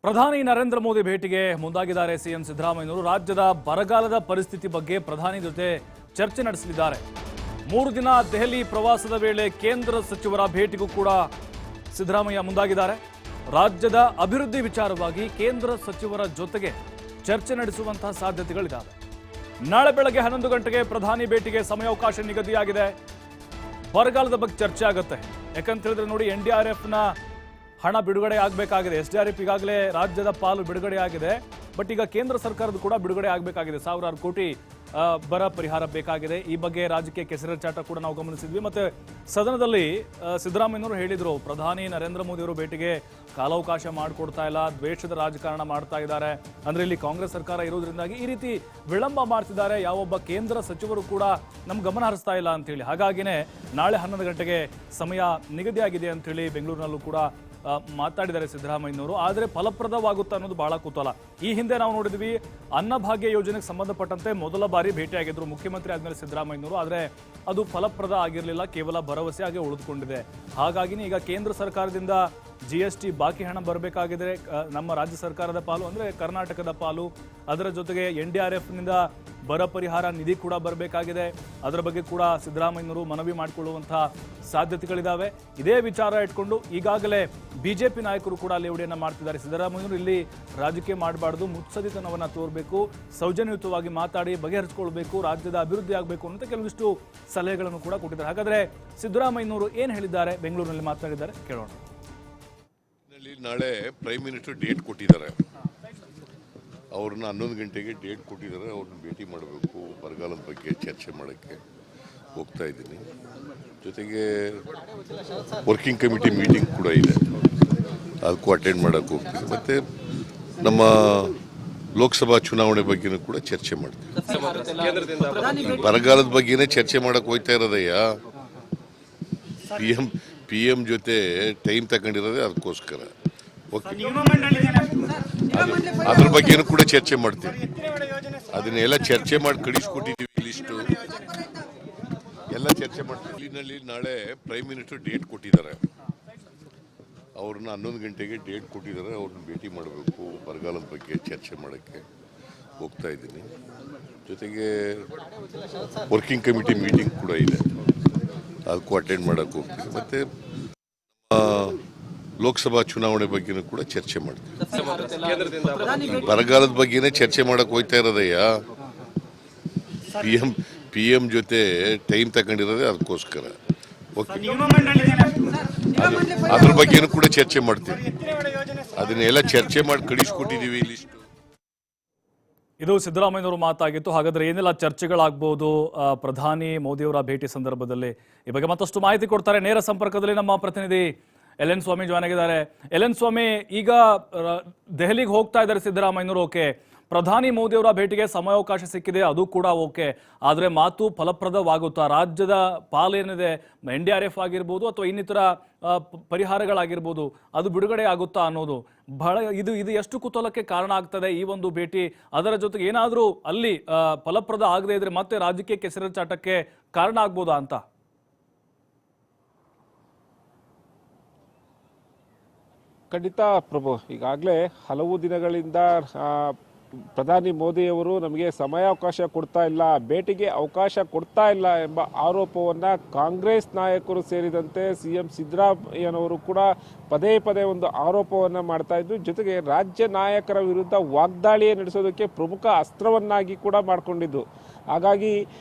ಪ್ರಧಾನಿ ನರೇಂದ್ರ ಮೋದಿ ಭೇಟಿಗೆ ಮುಂದಾಗಿದ್ದಾರೆ ಸಿಎಂ ಸಿದ್ದರಾಮಯ್ಯನವರು. ರಾಜ್ಯದ ಬರಗಾಲದ ಪರಿಸ್ಥಿತಿ ಬಗ್ಗೆ ಪ್ರಧಾನಿ ಜೊತೆ ಚರ್ಚೆ ನಡೆಸಲಿದ್ದಾರೆ. 3 ದಿನ ದೆಹಲಿ ಪ್ರವಾಸದ ವೇಳೆ ಕೇಂದ್ರ ಸಚಿವರ ಭೇಟಿಗೂ ಕೂಡ ಸಿದ್ದರಾಮಯ್ಯ ಮುಂದಾಗಿದ್ದಾರೆ. ರಾಜ್ಯದ ಅಭಿವೃದ್ಧಿ ವಿಚಾರವಾಗಿ ಕೇಂದ್ರ ಸಚಿವರ ಜೊತೆಗೆ ಚರ್ಚೆ ನಡೆಸುವಂತಹ ಸಾಧ್ಯತೆಗಳಿದ್ದಾವೆ. ನಾಳೆ ಬೆಳಗ್ಗೆ 11 ಗಂಟೆಗೆ ಪ್ರಧಾನಿ ಭೇಟಿಗೆ ಸಮಯಾವಕಾಶ ನಿಗದಿಯಾಗಿದೆ. ಬರಗಾಲದ ಬಗ್ಗೆ ಚರ್ಚೆ ಆಗುತ್ತೆ. ಯಾಕಂತ ಹೇಳಿದ್ರೆ ನೋಡಿ, NDRFನ ಹಣ ಬಿಡುಗಡೆ ಆಗಬೇಕಾಗಿದೆ. SDRF ಈಗಾಗಲೇ ರಾಜ್ಯದ ಪಾಲು ಬಿಡುಗಡೆ ಆಗಿದೆ. ಬಟ್ ಈಗ ಕೇಂದ್ರ ಸರ್ಕಾರದ ಕೂಡ ಬಿಡುಗಡೆ ಆಗಬೇಕಾಗಿದೆ. ಸಾವಿರಾರು ಕೋಟಿ ಬರ ಪರಿಹಾರ ಬೇಕಾಗಿದೆ. ಈ ಬಗ್ಗೆ ರಾಜಕೀಯ ಕೆಸರೆಚಾಟ ಕೂಡ ನಾವು ಗಮನಿಸಿದ್ವಿ. ಮತ್ತೆ ಸದನದಲ್ಲಿ ಸಿದ್ದರಾಮಯ್ಯನವರು ಹೇಳಿದ್ರು, ಪ್ರಧಾನಿ ನರೇಂದ್ರ ಮೋದಿ ಅವರು ಭೇಟಿಗೆ ಕಾಲಾವಕಾಶ ಮಾಡಿಕೊಡ್ತಾ ಇಲ್ಲ, ದ್ವೇಷದ ರಾಜಕಾರಣ ಮಾಡ್ತಾ ಇದ್ದಾರೆ. ಅಂದ್ರೆ ಇಲ್ಲಿ ಕಾಂಗ್ರೆಸ್ ಸರ್ಕಾರ ಇರೋದ್ರಿಂದಾಗಿ ಈ ರೀತಿ ವಿಳಂಬ ಮಾಡ್ತಿದ್ದಾರೆ, ಯಾವೊಬ್ಬ ಕೇಂದ್ರ ಸಚಿವರು ಕೂಡ ನಮ್ಮ ಗಮನ ಹರಿಸ್ತಾ ಇಲ್ಲ ಅಂತೇಳಿ. ಹಾಗಾಗಿನೇ ನಾಳೆ 11 ಗಂಟೆಗೆ ಸಮಯ ನಿಗದಿಯಾಗಿದೆ ಅಂತೇಳಿ ಬೆಂಗಳೂರಿನಲ್ಲೂ ಕೂಡ ಮಾತಾಡಿದ್ದಾರೆ ಸಿದ್ದರಾಮಯ್ಯನವರು. ಆದರೆ ಫಲಪ್ರದವಾಗುತ್ತಾ ಅನ್ನೋದು ಬಹಳ ಕುತೂಹಲ. ಈ ಹಿಂದೆ ನಾವು ನೋಡಿದ್ವಿ, ಅನ್ನಭಾಗ್ಯ ಯೋಜನೆಗೆ ಸಂಬಂಧಪಟ್ಟಂತೆ ಮೊದಲ ಬಾರಿ ಭೇಟಿಯಾಗಿದ್ರು ಮುಖ್ಯಮಂತ್ರಿ ಆದ್ಮೇಲೆ ಸಿದ್ದರಾಮಯ್ಯನವರು. ಆದರೆ ಅದು ಫಲಪ್ರದ ಆಗಿರಲಿಲ್ಲ, ಕೇವಲ ಭರವಸೆಯಾಗಿ ಉಳಿದುಕೊಂಡಿದೆ. ಹಾಗಾಗಿನೇ ಈಗ ಕೇಂದ್ರ ಸರ್ಕಾರದಿಂದ GST ಬಾಕಿ ಹಣ ಬರಬೇಕಾಗಿದೆ. ನಮ್ಮ ರಾಜ್ಯ ಸರ್ಕಾರದ ಪಾಲು ಅಂದರೆ ಕರ್ನಾಟಕದ ಪಾಲು, ಅದರ ಜೊತೆಗೆ NDRFನಿಂದ ಬರ ಪರಿಹಾರ ನಿಧಿ ಕೂಡ ಬರಬೇಕಾಗಿದೆ. ಅದರ ಬಗ್ಗೆ ಕೂಡ ಸಿದ್ದರಾಮಯ್ಯನವರು ಮನವಿ ಮಾಡಿಕೊಳ್ಳುವಂತಹ ಸಾಧ್ಯತೆಗಳಿದ್ದಾವೆ. ಇದೇ ವಿಚಾರ ಇಟ್ಕೊಂಡು ಈಗಾಗಲೇ BJP ನಾಯಕರು ಕೂಡ ಲೇವಡಿಯನ್ನು ಮಾಡ್ತಿದ್ದಾರೆ. ಸಿದ್ದರಾಮಯ್ಯನವರು ಇಲ್ಲಿ ರಾಜಕೀಯ ಮಾಡಬಾರ್ದು, ಮುತ್ಸದಿತನವನ್ನು ತೋರಬೇಕು, ಸೌಜನ್ಯಯುತವಾಗಿ ಮಾತಾಡಿ ಬಗೆಹರಿಸಿಕೊಳ್ಬೇಕು, ರಾಜ್ಯದ ಅಭಿವೃದ್ಧಿ ಆಗಬೇಕು ಅಂತ ಕೆಲವಿಷ್ಟು ಸಲಹೆಗಳನ್ನು ಕೂಡ ಕೊಟ್ಟಿದ್ದಾರೆ. ಹಾಗಾದ್ರೆ ಸಿದ್ದರಾಮಯ್ಯನವರು ಏನು ಹೇಳಿದ್ದಾರೆ, ಬೆಂಗಳೂರಿನಲ್ಲಿ ಮಾತನಾಡಿದ್ದಾರೆ, ಕೇಳೋಣ. ನಾಳೆ ಪ್ರೈಮ್ ಮಿನಿಸ್ಟರ್ ಡೇಟ್ ಕೊಟ್ಟಿದ್ದಾರೆ. ಅವ್ರನ್ನ 11 ಗಂಟೆಗೆ ಡೇಟ್ ಕೊಟ್ಟಿದ್ದಾರೆ. ಅವ್ರನ್ನ ಭೇಟಿ ಮಾಡಬೇಕು, ಬರಗಾಲದ ಬಗ್ಗೆ ಚರ್ಚೆ ಮಾಡೋಕ್ಕೆ ಹೋಗ್ತಾ ಇದ್ದೀನಿ. ಜೊತೆಗೆ ವರ್ಕಿಂಗ್ ಕಮಿಟಿ ಮೀಟಿಂಗ್ ಕೂಡ ಇದೆ, ಅದಕ್ಕೂ ಅಟೆಂಡ್ ಮಾಡೋಕ್ಕೆ ಹೋಗ್ತೀನಿ. ಮತ್ತು ನಮ್ಮ ಲೋಕಸಭಾ ಚುನಾವಣೆ ಬಗ್ಗೆನೂ ಕೂಡ ಚರ್ಚೆ ಮಾಡ್ತೀವಿ. ಬರಗಾಲದ ಬಗ್ಗೆನೇ ಚರ್ಚೆ ಮಾಡೋಕ್ಕೆ ಹೋಗ್ತಾ ಇರೋದಯ್ಯ. PM ಜೊತೆ ಟೈಮ್ ತಗೊಂಡಿರೋದೇ ಅದಕ್ಕೋಸ್ಕರ. ಅದ್ರ ಬಗ್ಗೆನೂ ಕೂಡ ಚರ್ಚೆ ಮಾಡ್ತೀವಿ. ಅದನ್ನೆಲ್ಲ ಚರ್ಚೆ ಮಾಡಿ ಕಳಿಸ್ಕೊಟ್ಟಿದ್ದೀವಿ ಲಿಸ್ಟು, ಎಲ್ಲ ಚರ್ಚೆ ಮಾಡ್ತೀವಿ. ಇಲ್ಲಿನಲ್ಲಿ ನಾಳೆ ಪ್ರೈಮ್ ಮಿನಿಸ್ಟರ್ ಡೇಟ್ ಕೊಟ್ಟಿದ್ದಾರೆ. ಅವ್ರನ್ನ 11 ಗಂಟೆಗೆ ಡೇಟ್ ಕೊಟ್ಟಿದ್ದಾರೆ. ಅವ್ರನ್ನ ಭೇಟಿ ಮಾಡಬೇಕು, ಬರಗಾಲದ ಬಗ್ಗೆ ಚರ್ಚೆ ಮಾಡೋಕ್ಕೆ ಹೋಗ್ತಾ ಇದ್ದೀನಿ. ಜೊತೆಗೆ ವರ್ಕಿಂಗ್ ಕಮಿಟಿ ಮೀಟಿಂಗ್ ಕೂಡ ಇದೆ, ಅದಕ್ಕೂ ಅಟೆಂಡ್ ಮಾಡೋಕ್ಕೆ ಹೋಗ್ತೀನಿ. ಮತ್ತು ಲೋಕಸಭಾ ಚುನಾವಣೆ ಬಗ್ಗೆನೂ ಕೂಡ ಚರ್ಚೆ ಮಾಡ್ತೀವಿ. ಬರಗಾಲದ ಬಗ್ಗೆನೇ ಚರ್ಚೆ ಮಾಡೋಕ್ಕೆ ಹೋಗ್ತಾ ಇರೋದಯ್ಯ. PM ಜೊತೆ ಟೈಮ್ ತಗೊಂಡಿರೋದೇ ಅದಕ್ಕೋಸ್ಕರ. ಅದ್ರ ಬಗ್ಗೆನೂ ಕೂಡ ಚರ್ಚೆ ಮಾಡ್ತೀವಿ. ಅದನ್ನೆಲ್ಲ ಚರ್ಚೆ ಮಾಡಿ ಕಳಿಸ್ಕೊಟ್ಟಿದ್ದೀವಿ ಲಿಸ್ಟು. ಇದು ಸಿದ್ದರಾಮಯ್ಯನವರು ಮಾತಾಗಿತ್ತು. ಹಾಗಾದ್ರೆ ಏನೆಲ್ಲ ಚರ್ಚೆಗಳಾಗಬಹುದು ಪ್ರಧಾನಿ ಮೋದಿಯವರ ಭೇಟಿ ಸಂದರ್ಭದಲ್ಲಿ, ಈ ಬಗ್ಗೆ ಮತ್ತಷ್ಟು ಮಾಹಿತಿ ಕೊಡ್ತಾರೆ. ನೇರ ಸಂಪರ್ಕದಲ್ಲಿ ನಮ್ಮ ಪ್ರತಿನಿಧಿ LN ಸ್ವಾಮಿ ಜಾಯ್ನ್ ಆಗಿದ್ದಾರೆ. LN ಸ್ವಾಮಿ, ಈಗ ದೆಹಲಿಗೆ ಹೋಗ್ತಾ ಇದ್ದಾರೆ ಸಿದ್ದರಾಮಯ್ಯನವರು. ಓಕೆ, ಪ್ರಧಾನಿ ಮೋದಿಯವರ ಭೇಟಿಗೆ ಸಮಯಾವಕಾಶ ಸಿಕ್ಕಿದೆ, ಅದು ಕೂಡ ಓಕೆ. ಆದರೆ ಮಾತು ಫಲಪ್ರದವಾಗುತ್ತಾ? ರಾಜ್ಯದ ಪಾಲೇನಿದೆ, NDRF ಆಗಿರ್ಬೋದು ಅಥವಾ ಇನ್ನಿತರ ಪರಿಹಾರಗಳಾಗಿರ್ಬೋದು, ಅದು ಬಿಡುಗಡೆ ಆಗುತ್ತಾ ಅನ್ನೋದು ಬಹಳ ಇದು ಎಷ್ಟು ಕುತೂಹಲಕ್ಕೆ ಕಾರಣ ಆಗ್ತದೆ ಈ ಒಂದು ಭೇಟಿ. ಅದರ ಜೊತೆಗೆ ಏನಾದರೂ ಅಲ್ಲಿ ಫಲಪ್ರದ ಆಗದೇ ಇದ್ರೆ ಮತ್ತೆ ರಾಜಕೀಯ ಕೆಸರೆಚಾಟಕ್ಕೆ ಕಾರಣ ಆಗ್ಬೋದಾ ಅಂತ? ಖಂಡಿತ ಪ್ರಭು, ಈಗಾಗಲೇ ಹಲವು ದಿನಗಳಿಂದ ಪ್ರಧಾನಿ ಮೋದಿಯವರು ನಮಗೆ ಸಮಯಾವಕಾಶ ಕೊಡ್ತಾ ಇಲ್ಲ, ಭೇಟಿಗೆ ಅವಕಾಶ ಕೊಡ್ತಾ ಇಲ್ಲ ಎಂಬ ಆರೋಪವನ್ನು ಕಾಂಗ್ರೆಸ್ ನಾಯಕರು ಸೇರಿದಂತೆ CM ಸಿದ್ದರಾಮಯ್ಯನವರು ಕೂಡ ಪದೇ ಪದೇ ಒಂದು ಆರೋಪವನ್ನು ಮಾಡ್ತಾ ಇದ್ರು. ಜೊತೆಗೆ ರಾಜ್ಯ ನಾಯಕರ ವಿರುದ್ಧ ವಾಗ್ದಾಳಿಯೇ ನಡೆಸೋದಕ್ಕೆ ಪ್ರಮುಖ ಅಸ್ತ್ರವನ್ನಾಗಿ ಕೂಡ ಮಾಡಿಕೊಂಡಿದ್ದು. ಹಾಗಾಗಿ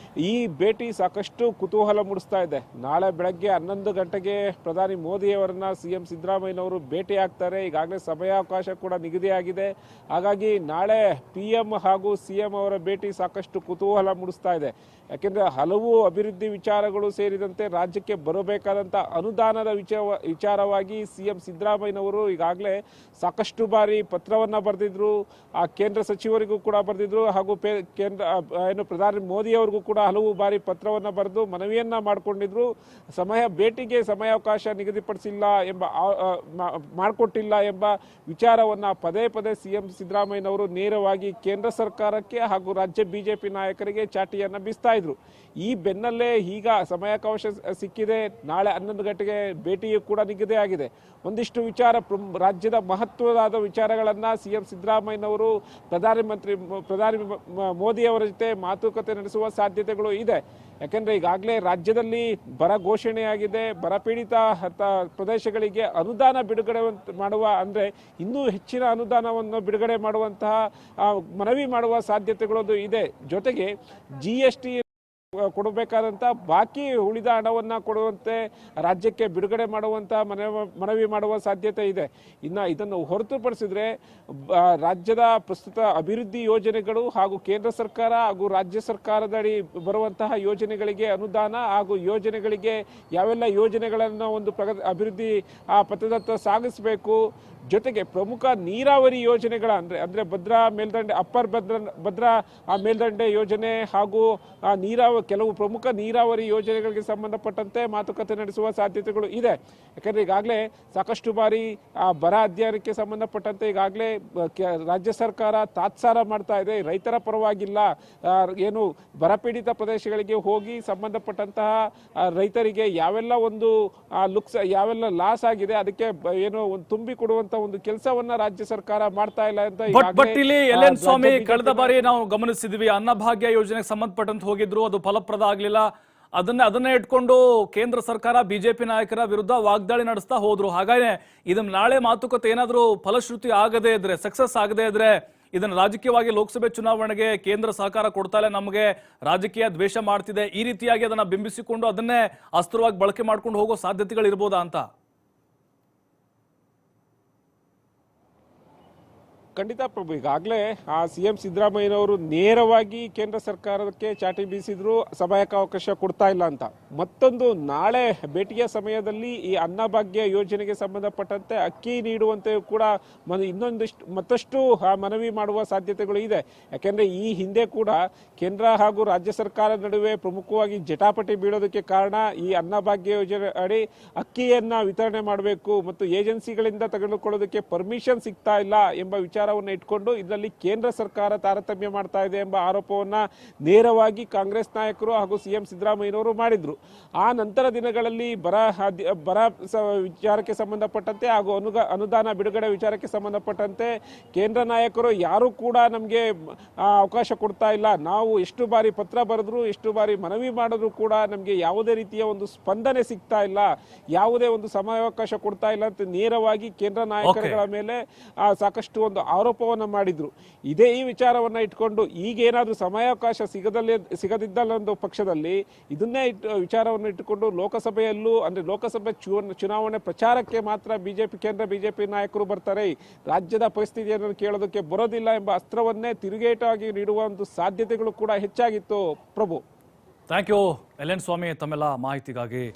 ಈ ಭೇಟಿ ಸಾಕಷ್ಟು ಕುತೂಹಲ ಮೂಡಿಸ್ತಾ ಇದೆ. ನಾಳೆ ಬೆಳಗ್ಗೆ 11 ಗಂಟೆಗೆ ಪ್ರಧಾನಿ ಮೋದಿಯವರನ್ನ CM ಸಿದ್ದರಾಮಯ್ಯನವರು ಭೇಟಿ ಆಗ್ತಾರೆ. ಈಗಾಗಲೇ ಸಮಯಾವಕಾಶ ಕೂಡ ನಿಗದಿಯಾಗಿದೆ. ಹಾಗಾಗಿ ನಾಳೆ PM ಹಾಗೂ CM ಅವರ ಭೇಟಿ ಸಾಕಷ್ಟು ಕುತೂಹಲ ಮೂಡಿಸ್ತಾ ಇದೆ. ಯಾಕೆಂದರೆ ಹಲವು ಅಭಿವೃದ್ಧಿ ವಿಚಾರಗಳು ಸೇರಿದಂತೆ ರಾಜ್ಯಕ್ಕೆ ಬರಬೇಕಾದಂಥ ಅನುದಾನದ ವಿಚಾರವಾಗಿ CM ಸಿದ್ದರಾಮಯ್ಯನವರು ಈಗಾಗಲೇ ಸಾಕಷ್ಟು ಬಾರಿ ಪತ್ರವನ್ನು ಬರೆದಿದ್ರು. ಆ ಕೇಂದ್ರ ಸಚಿವರಿಗೂ ಕೂಡ ಬರೆದಿದ್ರು, ಹಾಗೂ ಪ್ರಧಾನಿ ಮೋದಿಯವರಿಗೂ ಕೂಡ ಹಲವು ಬಾರಿ ಪತ್ರವನ್ನು ಬರೆದು ಮನವಿಯನ್ನು ಮಾಡಿಕೊಂಡಿದ್ರು. ಭೇಟಿಗೆ ಸಮಯಾವಕಾಶ ನಿಗದಿಪಡಿಸಿಲ್ಲ ಮಾಡಿಕೊಟ್ಟಿಲ್ಲ ಎಂಬ ವಿಚಾರವನ್ನು ಪದೇ ಪದೇ CM ಸಿದ್ದರಾಮಯ್ಯನವರು ನೇರವಾಗಿ ನೇರವಾಗಿ ಕೇಂದ್ರ ಸರ್ಕಾರಕ್ಕೆ ಹಾಗೂ ರಾಜ್ಯ ಬಿಜೆಪಿ ನಾಯಕರಿಗೆ ಚಾಟಿಯನ್ನು ಬೀಸ್ತಾ ಇದ್ರು. ಈ ಬೆನ್ನಲ್ಲೇ ಈಗ ಸಮಯಾವಕಾಶ ಸಿಕ್ಕಿದೆ. ನಾಳೆ 11 ಗಂಟೆಗೆ ಭೇಟಿಯೂ ಕೂಡ ನಿಗದಿ ಆಗಿದೆ. ಒಂದಿಷ್ಟು ವಿಚಾರ, ರಾಜ್ಯದ ಮಹತ್ವದ ವಿಚಾರಗಳನ್ನು ಸಿಎಂ ಸಿದ್ದರಾಮಯ್ಯನವರು ಪ್ರಧಾನಿ ಮೋದಿ ಅವರ ಜೊತೆ ಮಾತುಕತೆ ನಡೆಸುವ ಸಾಧ್ಯತೆಗಳು ಇದೆ. ಯಾಕೆಂದರೆ ಈಗಾಗಲೇ ರಾಜ್ಯದಲ್ಲಿ ಬರ ಘೋಷಣೆಯಾಗಿದೆ. ಬರಪೀಡಿತ ಪ್ರದೇಶಗಳಿಗೆ ಅನುದಾನ ಬಿಡುಗಡೆ ಮಾಡುವ, ಅಂದರೆ ಇನ್ನೂ ಹೆಚ್ಚಿನ ಅನುದಾನವನ್ನು ಬಿಡುಗಡೆ ಮಾಡುವಂತಹ ಮನವಿ ಮಾಡುವ ಸಾಧ್ಯತೆಗಳು ಇದೆ. ಜೊತೆಗೆ GST ಕೊಡಬೇಕಾದಂಥ ಬಾಕಿ ಉಳಿದ ಹಣವನ್ನು ಕೊಡುವಂತೆ ರಾಜ್ಯಕ್ಕೆ ಬಿಡುಗಡೆ ಮಾಡುವಂಥ ಮನವಿ ಮಾಡುವ ಸಾಧ್ಯತೆ ಇದೆ. ಇನ್ನು ಇದನ್ನು ಹೊರತುಪಡಿಸಿದರೆ ರಾಜ್ಯದ ಪ್ರಸ್ತುತ ಅಭಿವೃದ್ಧಿ ಯೋಜನೆಗಳು ಹಾಗೂ ಕೇಂದ್ರ ಸರ್ಕಾರ ಹಾಗೂ ರಾಜ್ಯ ಸರ್ಕಾರದಡಿ ಬರುವಂತಹ ಯೋಜನೆಗಳಿಗೆ ಅನುದಾನ ಹಾಗೂ ಯೋಜನೆಗಳಿಗೆ ಯಾವೆಲ್ಲ ಯೋಜನೆಗಳನ್ನು ಒಂದು ಅಭಿವೃದ್ಧಿ ಪಥದತ್ತ ಸಾಗಿಸಬೇಕು, ಜೊತೆಗೆ ಪ್ರಮುಖ ನೀರಾವರಿ ಯೋಜನೆಗಳ ಅಂದರೆ ಭದ್ರಾ ಮೇಲ್ದಂಡೆ, ಅಪ್ಪರ್ ಭದ್ರಾ ಮೇಲ್ದಂಡೆ ಯೋಜನೆ ಹಾಗೂ ಕೆಲವು ಪ್ರಮುಖ ನೀರಾವರಿ ಯೋಜನೆಗಳಿಗೆ ಸಂಬಂಧಪಟ್ಟಂತೆ ಮಾತುಕತೆ ನಡೆಸುವ ಸಾಧ್ಯತೆಗಳು ಇದೆ. ಯಾಕಂದರೆ ಈಗಾಗಲೇ ಸಾಕಷ್ಟು ಬಾರಿ ಬರ ಅಧ್ಯಯನಕ್ಕೆ ಸಂಬಂಧಪಟ್ಟಂತೆ ಈಗಾಗಲೇ ರಾಜ್ಯ ಸರ್ಕಾರ ತಾತ್ಸಾರ ಮಾಡ್ತಾ ಇದೆ. ರೈತರ ಪರವಾಗಿಲ್ಲ, ಏನು ಬರಪೀಡಿತ ಪ್ರದೇಶಗಳಿಗೆ ಹೋಗಿ ಸಂಬಂಧಪಟ್ಟಂತಹ ರೈತರಿಗೆ ಯಾವೆಲ್ಲ ಒಂದು ಯಾವೆಲ್ಲ ಲಾಸ್ ಆಗಿದೆ ಅದಕ್ಕೆ ಏನು ಒಂದು ತುಂಬಿ ಕೊಡುವಂತ ಒಂದು ಕೆಲಸವನ್ನ ರಾಜ್ಯ ಸರ್ಕಾರ ಮಾಡ್ತಾ ಇಲ್ಲ ಅಂತ ಬಟ್ ಇಲ್ಲಿ ಎಲ್.ಎನ್. ಸ್ವಾಮಿ ಕಳೆದ ಬಾರಿ ನಾವು ಗಮನಿಸಿದ್ವಿ. ಅನ್ನಭಾಗ್ಯ ಯೋಜನೆಗೆ ಸಂಬಂಧಪಟ್ಟಂತೆ ಹೋಗಿದ್ರು, ಅದು ಫಲಪ್ರದ ಆಗ್ಲಿಲ್ಲ. ಅದನ್ನೇ ಇಟ್ಕೊಂಡು ಕೇಂದ್ರ ಸರ್ಕಾರ ಬಿಜೆಪಿ ನಾಯಕರ ವಿರುದ್ಧ ವಾಗ್ದಾಳಿ ನಡೆಸ್ತಾ ಹೋದ್ರು. ಹಾಗಾಗಿ ಇದನ್ನ ನಾಳೆ ಮಾತುಕತೆ ಏನಾದರೂ ಫಲಶ್ರುತಿ ಆಗದೇ ಇದ್ರೆ, ಸಕ್ಸಸ್ ಆಗದೇ ಇದ್ರೆ, ಇದನ್ನು ರಾಜಕೀಯವಾಗಿ ಲೋಕಸಭೆ ಚುನಾವಣೆಗೆ ಕೇಂದ್ರ ಸಹಕಾರ ಕೊಡ್ತಾ ಇಲ್ಲ, ನಮಗೆ ರಾಜಕೀಯ ದ್ವೇಷ ಮಾಡ್ತಿದೆ, ಈ ರೀತಿಯಾಗಿ ಅದನ್ನ ಬಿಂಬಿಸಿಕೊಂಡು ಅದನ್ನೇ ಅಸ್ತ್ರವಾಗಿ ಬಳಕೆ ಮಾಡ್ಕೊಂಡು ಹೋಗೋ ಸಾಧ್ಯತೆಗಳು ಇರ್ಬೋದಾ ಅಂತ? ಖಂಡಿತ ಪ್ರಭು, ಈಗಾಗಲೇ ಸಿಎಂ ಸಿದ್ದರಾಮಯ್ಯನವರು ನೇರವಾಗಿ ಕೇಂದ್ರ ಸರ್ಕಾರಕ್ಕೆ ಚಾಟಿ ಬೀಸಿದ್ರು, ಸಮಯಾವಕಾಶ ಕೊಡ್ತಾ ಇಲ್ಲ ಅಂತ. ಮತ್ತೊಂದು, ನಾಳೆ ಭೇಟಿಯ ಸಮಯದಲ್ಲಿ ಈ ಅನ್ನಭಾಗ್ಯ ಯೋಜನೆಗೆ ಸಂಬಂಧಪಟ್ಟಂತೆ ಅಕ್ಕಿ ನೀಡುವಂತೆ ಕೂಡ ಮತ್ತಷ್ಟು ಮನವಿ ಮಾಡುವ ಸಾಧ್ಯತೆಗಳು ಇದೆ. ಯಾಕೆಂದ್ರೆ ಈ ಹಿಂದೆ ಕೂಡ ಕೇಂದ್ರ ಹಾಗೂ ರಾಜ್ಯ ಸರ್ಕಾರದ ನಡುವೆ ಪ್ರಮುಖವಾಗಿ ಜಟಾಪಟಿ ಬೀಳೋದಕ್ಕೆ ಕಾರಣ ಈ ಅನ್ನಭಾಗ್ಯ ಯೋಜನೆ ಅಡಿ ಅಕ್ಕಿಯನ್ನ ವಿತರಣೆ ಮಾಡಬೇಕು ಮತ್ತು ಏಜೆನ್ಸಿಗಳಿಂದ ತೆಗೆದುಕೊಳ್ಳೋದಕ್ಕೆ ಪರ್ಮಿಷನ್ ಸಿಗ್ತಾ ಇಲ್ಲ ಎಂಬ ವಿಚಾರವನ್ನು ಇಟ್ಕೊಂಡು ಇದರಲ್ಲಿ ಕೇಂದ್ರ ಸರ್ಕಾರ ತಾರತಮ್ಯ ಮಾಡ್ತಾ ಇದೆ ಎಂಬ ಆರೋಪವನ್ನ ನೇರವಾಗಿ ಕಾಂಗ್ರೆಸ್ ನಾಯಕರು ಹಾಗೂ ಸಿಎಂ ಸಿದ್ದರಾಮಯ್ಯನವರು ಮಾಡಿದ್ರು. ಆ ನಂತರ ದಿನಗಳಲ್ಲಿ ಬರ ವಿಚಾರಕ್ಕೆ ಸಂಬಂಧಪಟ್ಟಂತೆ ಹಾಗೂ ಅನುದಾನ ಬಿಡುಗಡೆ ವಿಚಾರಕ್ಕೆ ಸಂಬಂಧಪಟ್ಟಂತೆ ಕೇಂದ್ರ ನಾಯಕರು ಯಾರು ಕೂಡ ನಮಗೆ ಅವಕಾಶ ಕೊಡ್ತಾ ಇಲ್ಲ, ನಾವು ಎಷ್ಟು ಬಾರಿ ಪತ್ರ ಬರೆದ್ರು, ಎಷ್ಟು ಬಾರಿ ಮನವಿ ಮಾಡಿದ್ರು ಕೂಡ ನಮಗೆ ಯಾವುದೇ ರೀತಿಯ ಒಂದು ಸ್ಪಂದನೆ ಸಿಗ್ತಾ ಇಲ್ಲ, ಯಾವುದೇ ಒಂದು ಸಮಯಾವಕಾಶ ಕೊಡ್ತಾ ಇಲ್ಲ ಅಂತ ನೇರವಾಗಿ ಕೇಂದ್ರ ನಾಯಕರುಗಳ ಮೇಲೆ ಸಾಕಷ್ಟು ಒಂದು ಆರೋಪವನ್ನು ಮಾಡಿದ್ರು. ಈ ವಿಚಾರವನ್ನ ಇಟ್ಕೊಂಡು ಈಗ ಏನಾದರೂ ಸಮಯಾವಕಾಶ ಸಿಗದಿದ್ದಲ್ಲೊಂದು ಪಕ್ಷದಲ್ಲಿ ಇದನ್ನೇ ವಿಚಾರವನ್ನು ಇಟ್ಟುಕೊಂಡು ಲೋಕಸಭೆಯಲ್ಲೂ, ಅಂದ್ರೆ ಲೋಕಸಭೆ ಚುನಾವಣೆ ಪ್ರಚಾರಕ್ಕೆ ಮಾತ್ರ ಕೇಂದ್ರ ಬಿಜೆಪಿ ನಾಯಕರು ಬರ್ತಾರೆ, ರಾಜ್ಯದ ಪರಿಸ್ಥಿತಿಯನ್ನು ಕೇಳೋದಕ್ಕೆ ಬರೋದಿಲ್ಲ ಎಂಬ ಅಸ್ತ್ರವನ್ನೇ ತಿರುಗೇಟಾಗಿ ನೀಡುವ ಒಂದು ಸಾಧ್ಯತೆಗಳು ಕೂಡ ಹೆಚ್ಚಾಗಿತ್ತು. ಪ್ರಭು, ಥ್ಯಾಂಕ್ ಯು ಎಲ್.ಎನ್. ಸ್ವಾಮಿ, ತಮ್ಮೆಲ್ಲ ಮಾಹಿತಿಗಾಗಿ.